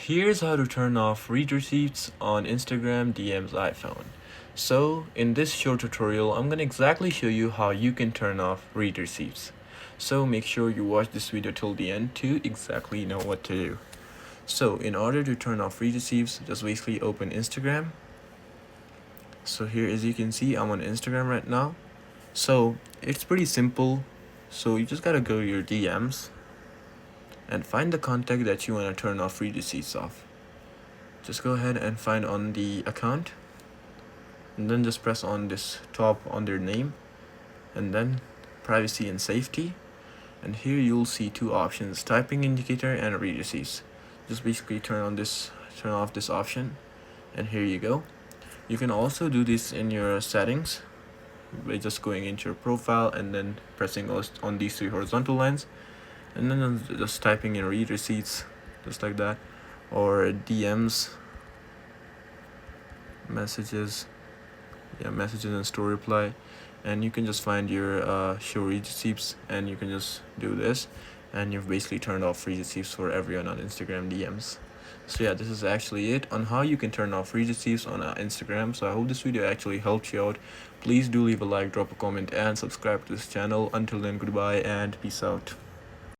here's how to turn off read receipts on Instagram DM's iPhone. So in this short tutorial, I'm gonna exactly show you how you can turn off read receipts. So make sure you watch this video till the end to exactly know what to do. So in order to turn off read receipts, just basically open Instagram. So here, as you can see, I'm on Instagram right now. So it's pretty simple. So you just gotta go to your DMs and find the contact that you want to turn off read receipts off. Just go ahead and find on the account, and then just press on this top on their name, and then privacy and safety. And here you'll see two options: typing indicator and read receipts. Just basically turn off this option, and here you go. You can also do this in your settings by just going into your profile and then pressing on these three horizontal lines, and then just typing in read receipts, just like that, or DMs, messages and store reply, and you can just find your show read receipts, and you can just do this, and you've basically turned off read receipts for everyone on Instagram DMs. So yeah, this is actually it on how you can turn off read receipts on Instagram. So I hope this video actually helped you out. Please do leave a like, drop a comment, and subscribe to this channel. Until then, goodbye and peace out.